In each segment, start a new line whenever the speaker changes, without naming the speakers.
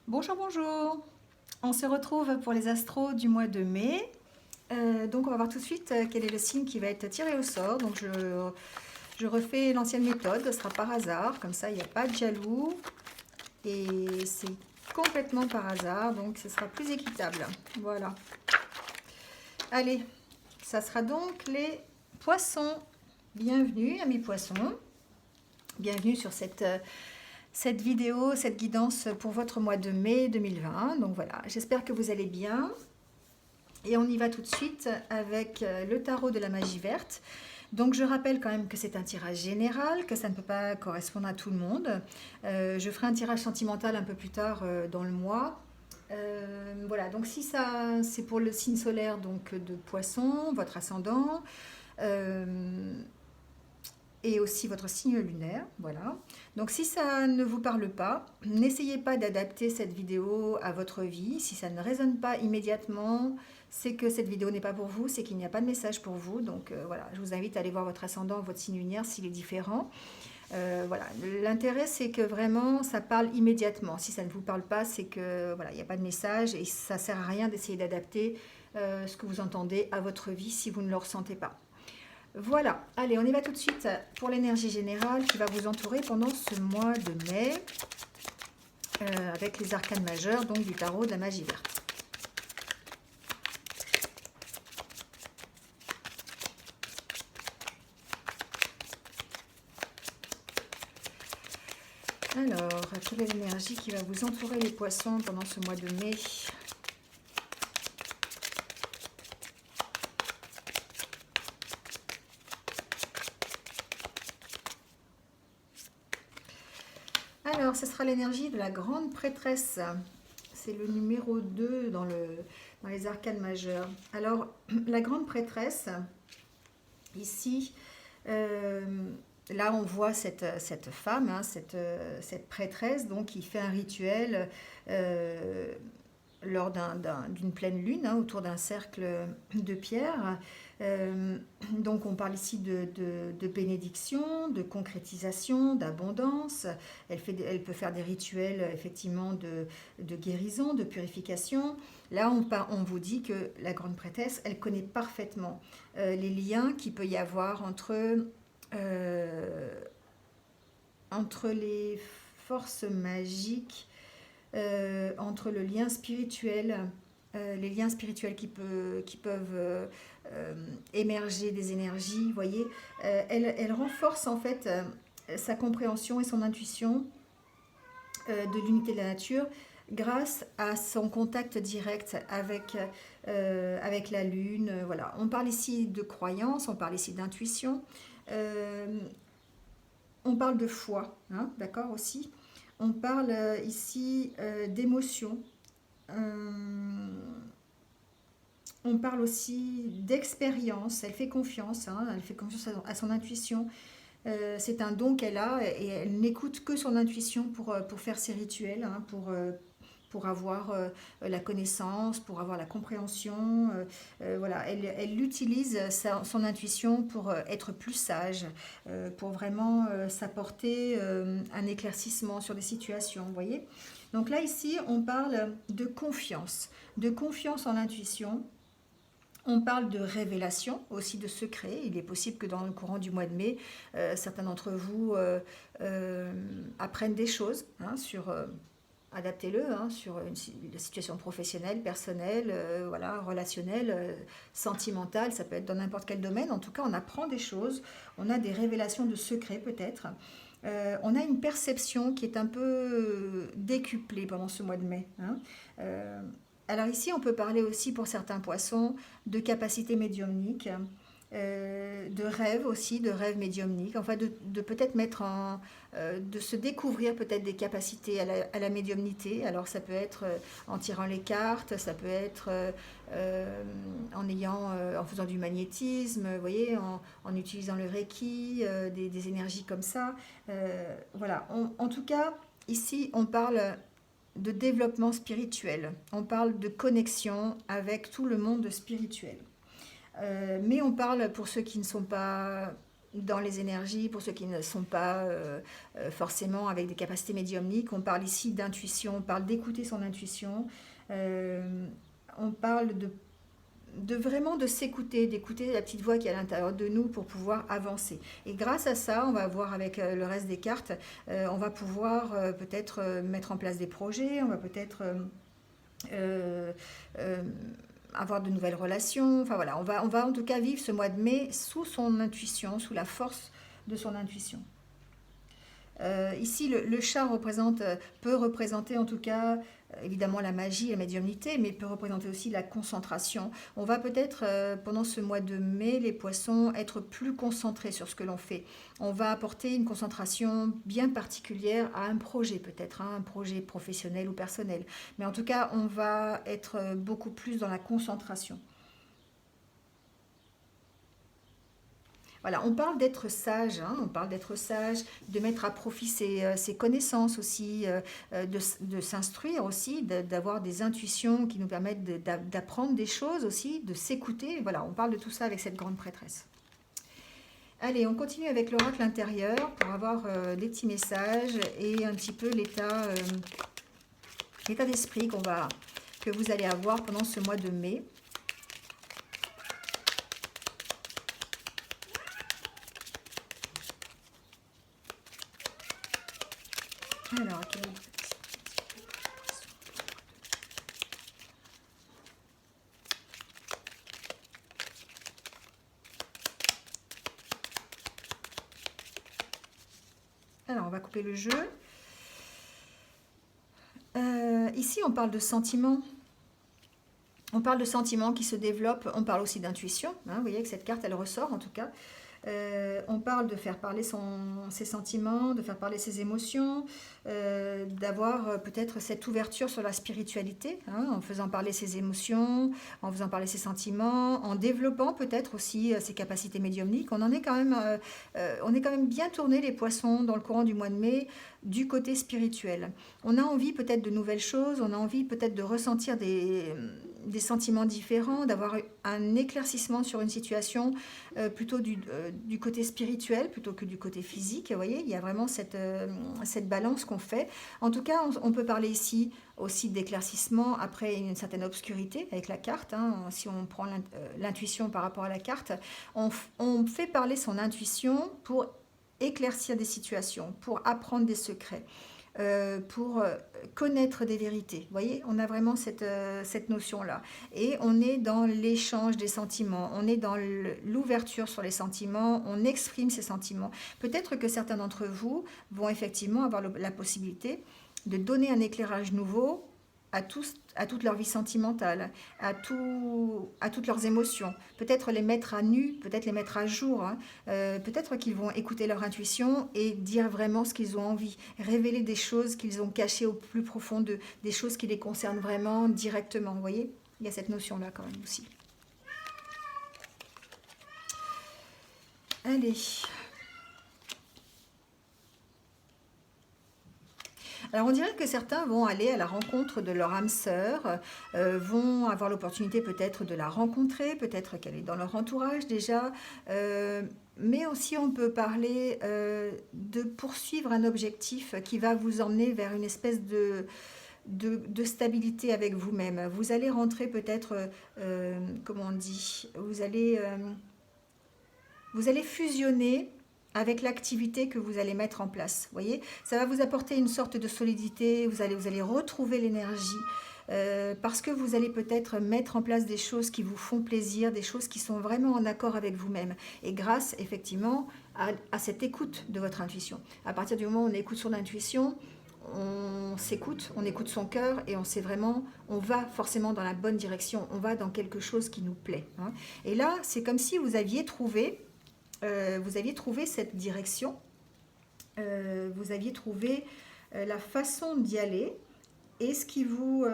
Bonjour, bonjour. On se retrouve pour les astros du mois de mai. Donc on va voir tout de suite quel est le signe qui va être tiré au sort. Donc je refais l'ancienne méthode, ce sera par hasard, comme ça il n'y a pas de jaloux. Et c'est complètement par hasard, donc ce sera plus équitable. Voilà. Allez, ça sera donc les poissons. Bienvenue amis poissons. Bienvenue sur cette vidéo, cette guidance pour votre mois de mai 2020. Donc voilà, j'espère que vous allez bien. Et on y va tout de suite avec le tarot de la magie verte. Donc je rappelle quand même que c'est un tirage général, que ça ne peut pas correspondre à tout le monde. Je ferai un tirage sentimental un peu plus tard dans le mois. Voilà, donc si ça c'est pour le signe solaire donc de poisson, votre ascendant, et aussi votre signe lunaire, voilà. Donc si ça ne vous parle pas, n'essayez pas d'adapter cette vidéo à votre vie. Si ça ne résonne pas immédiatement, c'est que cette vidéo n'est pas pour vous, c'est qu'il n'y a pas de message pour vous. Donc voilà, je vous invite à aller voir votre ascendant, votre signe lunaire s'il est différent. Voilà, l'intérêt c'est que vraiment ça parle immédiatement. Si ça ne vous parle pas, c'est que voilà, il n'y a pas de message et ça sert à rien d'essayer d'adapter ce que vous entendez à votre vie si vous ne le ressentez pas. Voilà, allez, on y va tout de suite pour l'énergie générale qui va vous entourer pendant ce mois de mai avec les arcanes majeurs, donc du tarot de la magie verte. Alors, quelle est l'énergie qui va vous entourer les poissons pendant ce mois de mai? Alors, ce sera l'énergie de la grande prêtresse. C'est le numéro 2 dans les arcanes majeures. Alors, la grande prêtresse, ici, là on voit cette femme, hein, cette prêtresse donc, qui fait un rituel lors d'une pleine lune, hein, autour d'un cercle de pierre. Donc on parle ici de bénédiction, de concrétisation, d'abondance. Elle peut faire des rituels effectivement de guérison, de purification. Là on vous dit que la grande prêtresse, elle connaît parfaitement les liens qu'il peut y avoir entre les forces magiques, entre le lien spirituel, les liens spirituels qui peuvent émerger des énergies, vous voyez. Elle renforce en fait sa compréhension et son intuition de l'unité de la nature grâce à son contact direct avec la lune. Voilà. On parle ici de croyance, on parle ici d'intuition, on parle de foi, hein, d'accord aussi. On parle ici d'émotion. On parle aussi d'expérience. Elle fait confiance, hein, elle fait confiance à son intuition. C'est un don qu'elle a et elle n'écoute que son intuition pour faire ses rituels, hein, pour avoir la connaissance, pour avoir la compréhension. Voilà, elle utilise son intuition pour être plus sage, pour vraiment s'apporter un éclaircissement sur des situations, vous voyez. Donc là, ici, on parle de confiance en l'intuition. On parle de révélation, aussi de secret. Il est possible que dans le courant du mois de mai, certains d'entre vous apprennent des choses, hein, adaptez-le, hein, sur la situation professionnelle, personnelle, voilà, relationnelle, sentimentale, ça peut être dans n'importe quel domaine. En tout cas, on apprend des choses, on a des révélations de secrets peut-être. On a une perception qui est un peu décuplée pendant ce mois de mai, hein. Alors ici, on peut parler aussi pour certains poissons de capacités médiumniques, de rêves aussi, de rêves médiumniques, enfin de peut-être de se découvrir peut-être des capacités à la médiumnité. Alors ça peut être en tirant les cartes, ça peut être en faisant du magnétisme, vous voyez, en utilisant le Reiki, des énergies comme ça. Voilà, en tout cas, ici on parle de développement spirituel, on parle de connexion avec tout le monde spirituel. Mais on parle, pour ceux qui ne sont pas dans les énergies, pour ceux qui ne sont pas forcément avec des capacités médiumniques. On parle ici d'intuition, on parle d'écouter son intuition, euh, on parle de vraiment de s'écouter, d'écouter la petite voix qui est à l'intérieur de nous pour pouvoir avancer. Et grâce à ça, on va voir avec le reste des cartes, on va pouvoir peut-être mettre en place des projets, on va peut-être euh, euh, avoir de nouvelles relations. Enfin voilà, on va en tout cas vivre ce mois de mai sous son intuition, sous la force de son intuition. Ici, le chat peut représenter en tout cas évidemment la magie, la médiumnité, mais peut représenter aussi la concentration. On va peut-être pendant ce mois de mai, les poissons, être plus concentrés sur ce que l'on fait. On va apporter une concentration bien particulière à un projet peut-être, hein, un projet professionnel ou personnel. Mais en tout cas, on va être beaucoup plus dans la concentration. Voilà, on parle d'être sage, hein, on parle d'être sage, de mettre à profit ses connaissances aussi, de s'instruire aussi, d'avoir des intuitions qui nous permettent d'apprendre des choses aussi, de s'écouter. Voilà, on parle de tout ça avec cette grande prêtresse. Allez, on continue avec l'oracle intérieur pour avoir des petits messages et un petit peu l'état d'esprit que vous allez avoir pendant ce mois de mai. Alors, on va couper le jeu. Ici, on parle de sentiments. On parle de sentiments qui se développent. On parle aussi d'intuition. Hein, vous voyez que cette carte, elle ressort en tout cas. On parle de faire parler ses sentiments, de faire parler ses émotions, d'avoir peut-être cette ouverture sur la spiritualité, hein, en faisant parler ses émotions, en faisant parler ses sentiments, en développant peut-être aussi ses capacités médiumniques. On est quand même bien tourné les poissons dans le courant du mois de mai du côté spirituel. On a envie peut-être de nouvelles choses, on a envie peut-être de ressentir des sentiments différents, d'avoir un éclaircissement sur une situation plutôt du côté spirituel plutôt que du côté physique. Vous voyez, il y a vraiment cette balance qu'on fait. En tout cas, on peut parler ici aussi d'éclaircissement après une certaine obscurité avec la carte. Hein. Si on prend l'intuition par rapport à la carte, on fait parler son intuition pour éclaircir des situations, pour apprendre des secrets. Pour connaître des vérités. Vous voyez, on a vraiment cette notion-là. Et on est dans l'échange des sentiments, on est dans l'ouverture sur les sentiments, on exprime ses sentiments. Peut-être que certains d'entre vous vont effectivement avoir la possibilité de donner un éclairage nouveau à toute leur vie sentimentale, à toutes leurs émotions. Peut-être les mettre à nu, peut-être les mettre à jour. Hein. Peut-être qu'ils vont écouter leur intuition et dire vraiment ce qu'ils ont envie. Révéler des choses qu'ils ont cachées au plus profond d'eux, des choses qui les concernent vraiment directement. Vous voyez, il y a cette notion-là quand même aussi. Allez. Alors on dirait que certains vont aller à la rencontre de leur âme sœur, vont avoir l'opportunité peut-être de la rencontrer, peut-être qu'elle est dans leur entourage déjà, mais aussi on peut parler de poursuivre un objectif qui va vous emmener vers une espèce de stabilité avec vous-même. Vous allez rentrer peut-être, comment on dit, vous allez fusionner avec l'activité que vous allez mettre en place. Vous voyez, ça va vous apporter une sorte de solidité, vous allez retrouver l'énergie, parce que vous allez peut-être mettre en place des choses qui vous font plaisir, des choses qui sont vraiment en accord avec vous-même, et grâce effectivement à cette écoute de votre intuition. À partir du moment où on écoute son intuition, on s'écoute, on écoute son cœur, et on va forcément dans la bonne direction, on va dans quelque chose qui nous plaît. Hein. Et là, c'est comme si vous aviez trouvé cette direction, vous aviez trouvé la façon d'y aller, et ce qui vous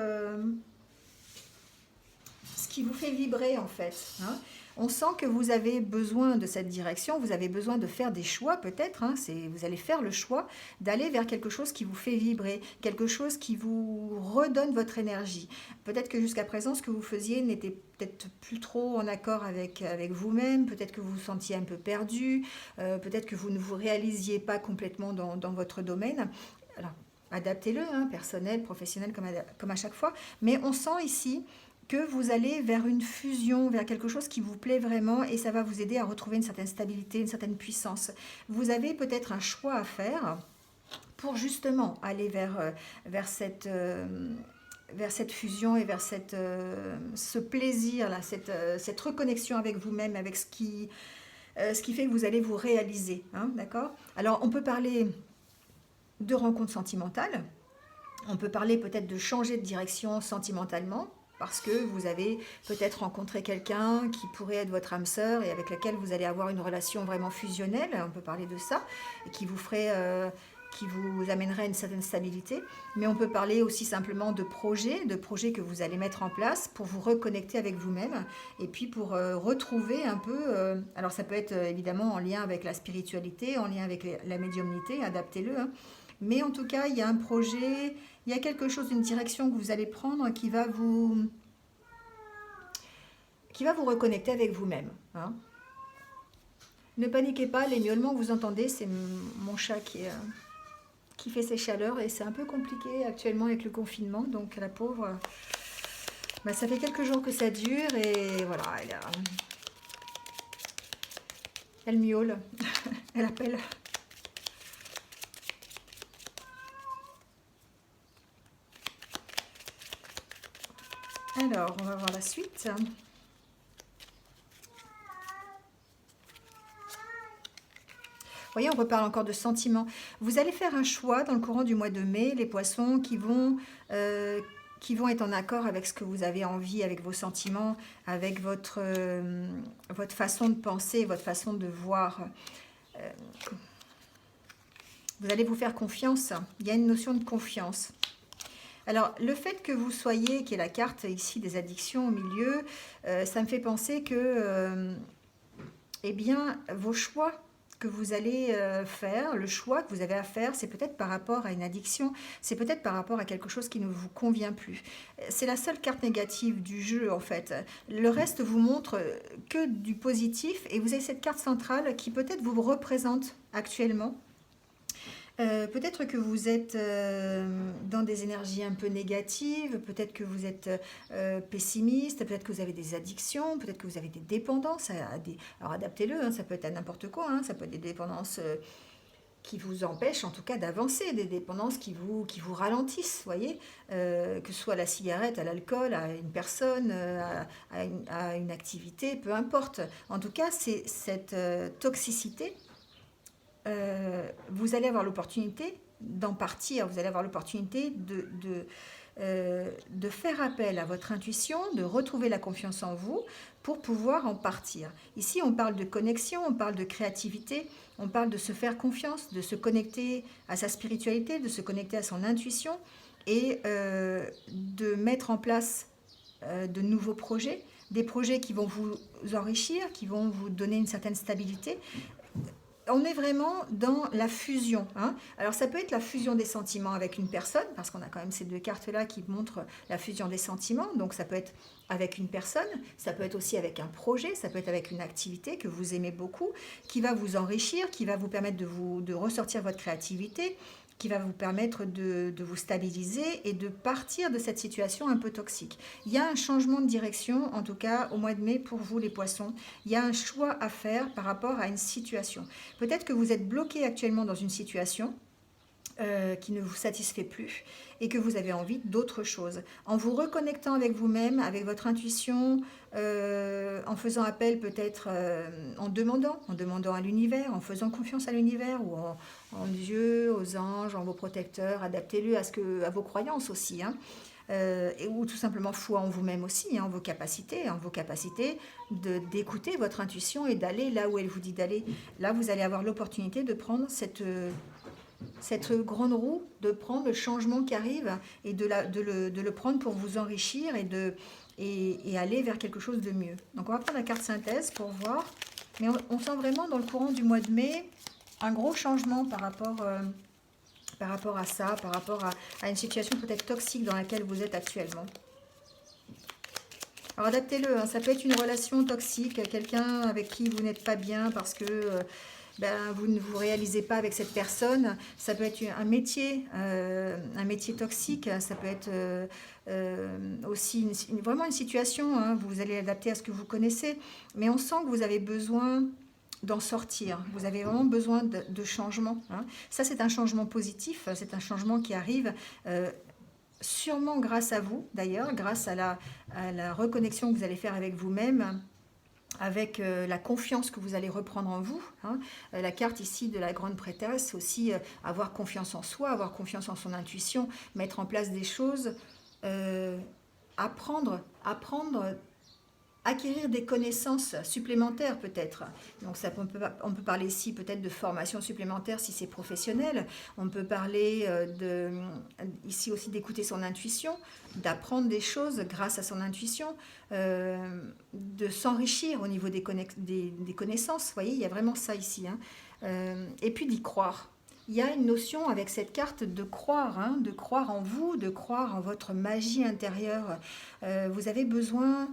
fait vibrer en fait. Hein. On sent que vous avez besoin de cette direction, vous avez besoin de faire des choix peut-être, hein, vous allez faire le choix d'aller vers quelque chose qui vous fait vibrer, quelque chose qui vous redonne votre énergie. Peut-être que jusqu'à présent, ce que vous faisiez n'était peut-être plus trop en accord avec vous-même, peut-être que vous vous sentiez un peu perdu, peut-être que vous ne vous réalisiez pas complètement dans votre domaine. Alors, adaptez-le, hein, personnel, professionnel, comme à chaque fois, mais on sent ici que vous allez vers une fusion, vers quelque chose qui vous plaît vraiment et ça va vous aider à retrouver une certaine stabilité, une certaine puissance. Vous avez peut-être un choix à faire pour justement aller vers cette fusion et vers ce plaisir, là, cette reconnexion avec vous-même, avec ce qui fait que vous allez vous réaliser. Hein, d'accord? Alors, on peut parler de rencontres sentimentales, on peut parler peut-être de changer de direction sentimentalement, parce que vous avez peut-être rencontré quelqu'un qui pourrait être votre âme sœur et avec laquelle vous allez avoir une relation vraiment fusionnelle, on peut parler de ça, et qui vous amènerait à une certaine stabilité. Mais on peut parler aussi simplement de projets que vous allez mettre en place pour vous reconnecter avec vous-même et puis pour retrouver un peu, alors ça peut être évidemment en lien avec la spiritualité, en lien avec la médiumnité, adaptez-le, hein. Mais en tout cas, il y a un projet, il y a quelque chose, une direction que vous allez prendre qui va vous reconnecter avec vous-même. Hein. Ne paniquez pas, les miaulements que vous entendez, c'est mon chat qui fait ses chaleurs et c'est un peu compliqué actuellement avec le confinement. Donc la pauvre, bah, ça fait quelques jours que ça dure et voilà, elle miaule, elle appelle. Alors, on va voir la suite. Vous voyez, on reparle encore de sentiments. Vous allez faire un choix dans le courant du mois de mai, les poissons, qui vont être en accord avec ce que vous avez envie, avec vos sentiments, avec votre façon de penser, votre façon de voir. Euh, vous allez vous faire confiance. Il y a une notion de confiance. Alors, le fait que vous soyez, qui est la carte ici des addictions au milieu, ça me fait penser que, eh bien, vos choix que vous allez faire, le choix que vous avez à faire, c'est peut-être par rapport à une addiction, c'est peut-être par rapport à quelque chose qui ne vous convient plus. C'est la seule carte négative du jeu, en fait. Le reste vous montre que du positif, et vous avez cette carte centrale qui peut-être vous représente actuellement. Peut-être que vous êtes dans des énergies un peu négatives, peut-être que vous êtes pessimiste, peut-être que vous avez des addictions, peut-être que vous avez des dépendances. Alors adaptez-le, hein, ça peut être à n'importe quoi, hein, ça peut être des dépendances qui vous empêchent en tout cas d'avancer, des dépendances qui vous ralentissent, voyez, que ce soit à la cigarette, à l'alcool, à une personne, à une activité, peu importe. En tout cas, c'est cette toxicité. Vous allez avoir l'opportunité d'en partir, vous allez avoir l'opportunité de faire appel à votre intuition, de retrouver la confiance en vous pour pouvoir en partir. Ici, on parle de connexion, on parle de créativité, on parle de se faire confiance, de se connecter à sa spiritualité, de se connecter à son intuition et de mettre en place de nouveaux projets, des projets qui vont vous enrichir, qui vont vous donner une certaine stabilité. On est vraiment dans la fusion. Hein. Alors ça peut être la fusion des sentiments avec une personne, parce qu'on a quand même ces deux cartes-là qui montrent la fusion des sentiments. Donc ça peut être avec une personne, ça peut être aussi avec un projet, ça peut être avec une activité que vous aimez beaucoup, qui va vous enrichir, qui va vous permettre de ressortir votre créativité, qui va vous permettre de vous stabiliser et de partir de cette situation un peu toxique. Il y a un changement de direction, en tout cas au mois de mai pour vous les poissons. Il y a un choix à faire par rapport à une situation. Peut-être que vous êtes bloqué actuellement dans une situation qui ne vous satisfait plus et que vous avez envie d'autre chose. En vous reconnectant avec vous-même, avec votre intuition, en faisant appel peut-être en demandant à l'univers, en faisant confiance à l'univers ou en Dieu, aux anges, en vos protecteurs, adaptez-le à vos croyances aussi, hein. Ou tout simplement foi en vous-même aussi, hein, en vos capacités d'écouter votre intuition et d'aller là où elle vous dit d'aller. Là, vous allez avoir l'opportunité de prendre cette grande roue, de prendre le changement qui arrive et de le prendre pour vous enrichir et aller vers quelque chose de mieux. Donc on va prendre la carte synthèse pour voir. Mais on sent vraiment dans le courant du mois de mai un gros changement par rapport à ça, par rapport à une situation peut-être toxique dans laquelle vous êtes actuellement. Alors adaptez-le, hein, ça peut être une relation toxique, quelqu'un avec qui vous n'êtes pas bien parce que vous ne vous réalisez pas avec cette personne. Ça peut être un métier toxique, ça peut être aussi vraiment une situation, hein, vous allez l'adapter à ce que vous connaissez, mais on sent que vous avez besoin d'en sortir, vous avez vraiment besoin de changement, hein. Ça c'est un changement positif, c'est un changement qui arrive sûrement grâce à vous d'ailleurs, grâce à la reconnexion que vous allez faire avec vous-même, avec la confiance que vous allez reprendre en vous, hein. La carte ici de la grande prêtresse, c'est aussi avoir confiance en soi, avoir confiance en son intuition, mettre en place des choses, apprendre, acquérir des connaissances supplémentaires peut-être. Donc on peut parler ici peut-être de formation supplémentaire si c'est professionnel. On peut parler ici aussi d'écouter son intuition, d'apprendre des choses grâce à son intuition, de s'enrichir au niveau des connaissances. Vous voyez, il y a vraiment ça ici, hein. Et puis d'y croire. Il y a une notion avec cette carte de croire, hein, de croire en vous, de croire en votre magie intérieure. Vous avez besoin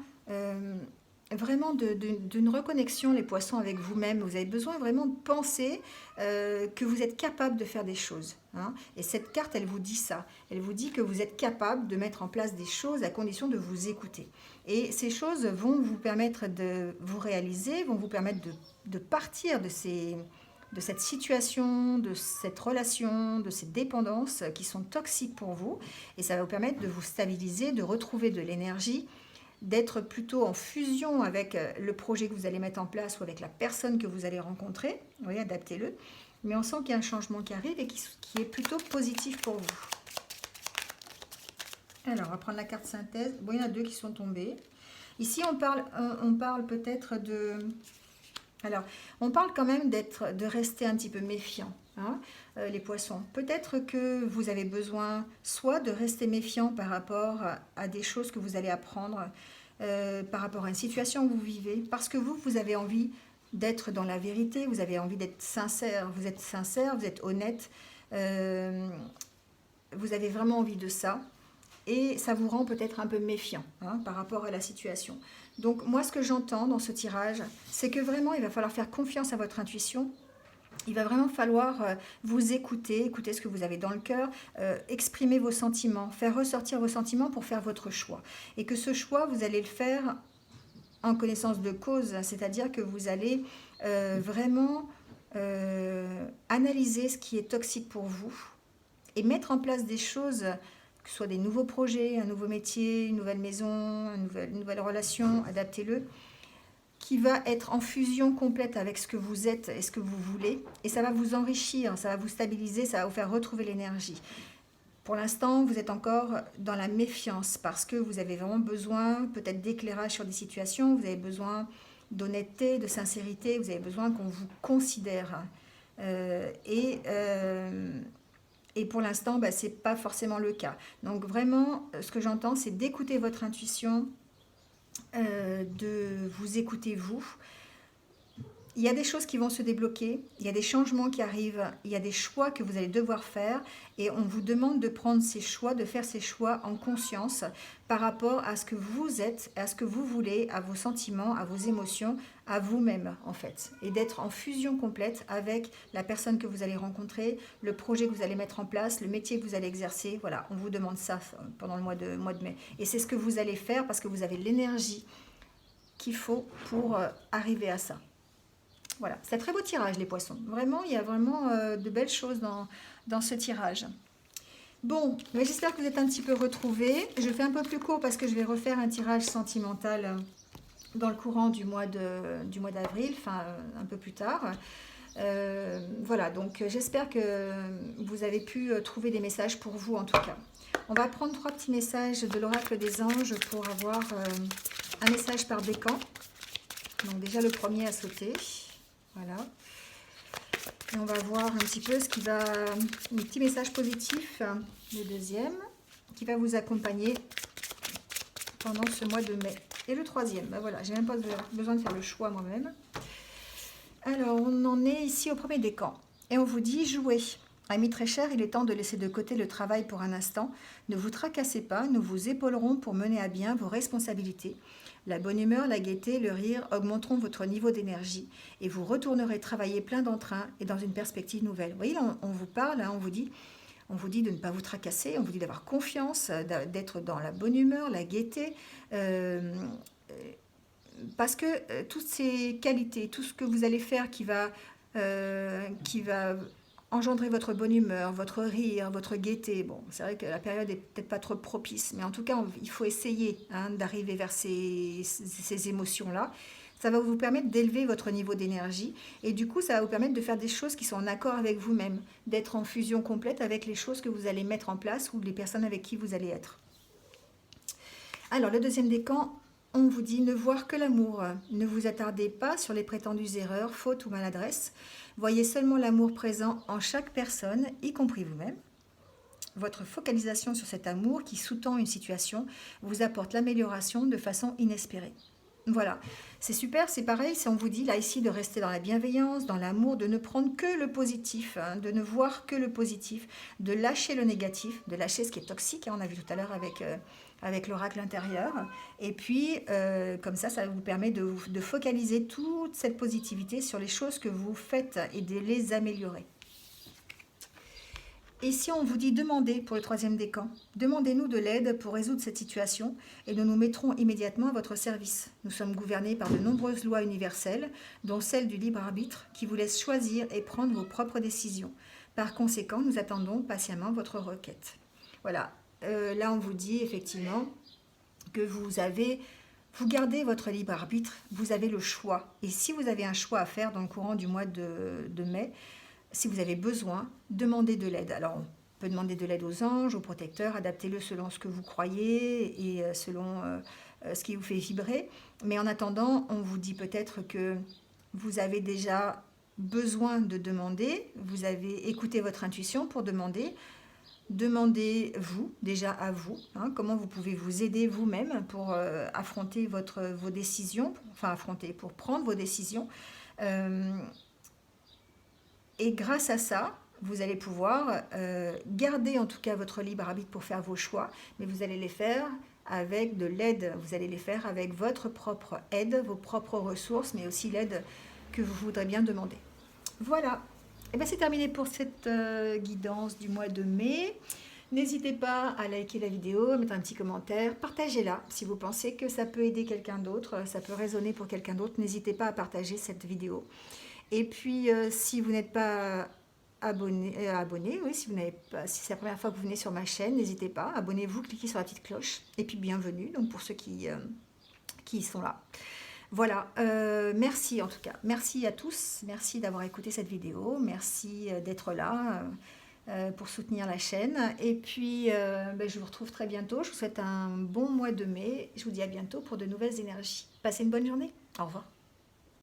vraiment d'une reconnexion, les poissons, avec vous-même. Vous avez besoin vraiment de penser que vous êtes capable de faire des choses, hein. Et cette carte, elle vous dit ça. Elle vous dit que vous êtes capable de mettre en place des choses à condition de vous écouter. Et ces choses vont vous permettre de vous réaliser, vont vous permettre de partir de cette situation, de cette relation, de ces dépendances qui sont toxiques pour vous. Et ça va vous permettre de vous stabiliser, de retrouver de l'énergie, d'être plutôt en fusion avec le projet que vous allez mettre en place ou avec la personne que vous allez rencontrer. Vous voyez, adaptez-le. Mais on sent qu'il y a un changement qui arrive et qui est plutôt positif pour vous. Alors, on va prendre la carte synthèse. Bon, il y en a deux qui sont tombées. Ici, on parle peut-être de... Alors, on parle quand même de rester un petit peu méfiant, hein, les poissons. Peut-être que vous avez besoin soit de rester méfiant par rapport à des choses que vous allez apprendre, par rapport à une situation que vous vivez, parce que vous avez envie d'être dans la vérité, vous avez envie d'être sincère, vous êtes honnête, vous avez vraiment envie de ça, et ça vous rend peut-être un peu méfiant, hein, par rapport à la situation. Donc moi, ce que j'entends dans ce tirage, c'est que vraiment, il va falloir faire confiance à votre intuition. Il va vraiment falloir vous écouter ce que vous avez dans le cœur, exprimer vos sentiments, faire ressortir vos sentiments pour faire votre choix. Et que ce choix, vous allez le faire en connaissance de cause, c'est-à-dire que vous allez vraiment analyser ce qui est toxique pour vous et mettre en place des choses, que ce soit des nouveaux projets, un nouveau métier, une nouvelle maison, une nouvelle relation, adaptez-le, qui va être en fusion complète avec ce que vous êtes et ce que vous voulez. Et ça va vous enrichir, ça va vous stabiliser, ça va vous faire retrouver l'énergie. Pour l'instant, vous êtes encore dans la méfiance parce que vous avez vraiment besoin peut-être d'éclairage sur des situations, vous avez besoin d'honnêteté, de sincérité, vous avez besoin qu'on vous considère. Et pour l'instant, ce n'est pas forcément le cas. Donc vraiment, ce que j'entends, c'est d'écouter votre intuition, de vous écouter vous. Il y a des choses qui vont se débloquer, il y a des changements qui arrivent, il y a des choix que vous allez devoir faire et on vous demande de prendre ces choix, de faire ces choix en conscience par rapport à ce que vous êtes, à ce que vous voulez, à vos sentiments, à vos émotions, à vous-même en fait. Et d'être en fusion complète avec la personne que vous allez rencontrer, le projet que vous allez mettre en place, le métier que vous allez exercer. Voilà, on vous demande ça pendant le mois de mai. Et c'est ce que vous allez faire parce que vous avez l'énergie qu'il faut pour arriver à ça. Voilà, c'est un très beau tirage les poissons. Vraiment, il y a vraiment de belles choses dans ce tirage. Bon, j'espère que vous êtes un petit peu retrouvés. Je fais un peu plus court parce que je vais refaire un tirage sentimental dans le courant du mois d'avril, enfin un peu plus tard. Voilà, donc j'espère que vous avez pu trouver des messages pour vous en tout cas. On va prendre 3 petits messages de l'oracle des anges pour avoir un message par décan. Donc déjà le premier à sauter. Voilà. Et on va voir un petit peu ce qui va, le petit message positif, le deuxième, qui va vous accompagner pendant ce mois de mai. Et le troisième, ben voilà, j'ai même pas besoin de faire le choix moi-même. Alors, on en est ici au premier décan. Et on vous dit, jouez. Amis très chers, il est temps de laisser de côté le travail pour un instant. Ne vous tracassez pas, nous vous épaulerons pour mener à bien vos responsabilités. La bonne humeur, la gaieté, le rire augmenteront votre niveau d'énergie et vous retournerez travailler plein d'entrain et dans une perspective nouvelle. Vous voyez, là, on vous parle, hein, on vous dit de ne pas vous tracasser, on vous dit d'avoir confiance, d'être dans la bonne humeur, la gaieté. Parce que toutes ces qualités, tout ce que vous allez faire qui va engendrer votre bonne humeur, votre rire, votre gaieté. Bon, c'est vrai que la période est peut-être pas trop propice, mais en tout cas, il faut essayer hein, d'arriver vers ces émotions-là. Ça va vous permettre d'élever votre niveau d'énergie et du coup, ça va vous permettre de faire des choses qui sont en accord avec vous-même, d'être en fusion complète avec les choses que vous allez mettre en place ou les personnes avec qui vous allez être. Alors, le deuxième décan, on vous dit ne voir que l'amour. Ne vous attardez pas sur les prétendues erreurs, fautes ou maladresses. Voyez seulement l'amour présent en chaque personne, y compris vous-même. Votre focalisation sur cet amour qui sous-tend une situation vous apporte l'amélioration de façon inespérée. Voilà, c'est super, c'est pareil, si on vous dit là ici de rester dans la bienveillance, dans l'amour, de ne prendre que le positif, hein, de ne voir que le positif, de lâcher le négatif, de lâcher ce qui est toxique, hein, on a vu tout à l'heure avec l'oracle intérieur, et puis comme ça vous permet de focaliser toute cette positivité sur les choses que vous faites et de les améliorer. Et si on vous dit demandez pour le troisième décan, demandez-nous de l'aide pour résoudre cette situation et nous nous mettrons immédiatement à votre service. Nous sommes gouvernés par de nombreuses lois universelles, dont celle du libre arbitre, qui vous laisse choisir et prendre vos propres décisions. Par conséquent, nous attendons patiemment votre requête. Voilà, là on vous dit effectivement que vous gardez votre libre arbitre, vous avez le choix. Et si vous avez un choix à faire dans le courant du mois de mai, si vous avez besoin, demandez de l'aide. Alors, on peut demander de l'aide aux anges, aux protecteurs, adaptez-le selon ce que vous croyez et selon ce qui vous fait vibrer. Mais en attendant, on vous dit peut-être que vous avez déjà besoin de demander, vous avez écouté votre intuition pour demander. Demandez-vous déjà à vous, hein, comment vous pouvez vous aider vous-même pour affronter vos décisions, pour prendre vos décisions. Et grâce à ça, vous allez pouvoir garder en tout cas votre libre arbitre pour faire vos choix, mais vous allez les faire avec de l'aide, vous allez les faire avec votre propre aide, vos propres ressources, mais aussi l'aide que vous voudrez bien demander. Voilà, et bien c'est terminé pour cette guidance du mois de mai. N'hésitez pas à liker la vidéo, à mettre un petit commentaire, partagez-la si vous pensez que ça peut aider quelqu'un d'autre, ça peut résonner pour quelqu'un d'autre. N'hésitez pas à partager cette vidéo. Et puis, si vous n'êtes pas abonné, oui, si c'est la première fois que vous venez sur ma chaîne, n'hésitez pas, abonnez-vous, cliquez sur la petite cloche. Et puis, bienvenue, donc pour ceux qui sont là. Voilà, merci en tout cas. Merci à tous, merci d'avoir écouté cette vidéo, merci d'être là pour soutenir la chaîne. Et puis, je vous retrouve très bientôt. Je vous souhaite un bon mois de mai. Je vous dis à bientôt pour de nouvelles énergies. Passez une bonne journée. Au revoir.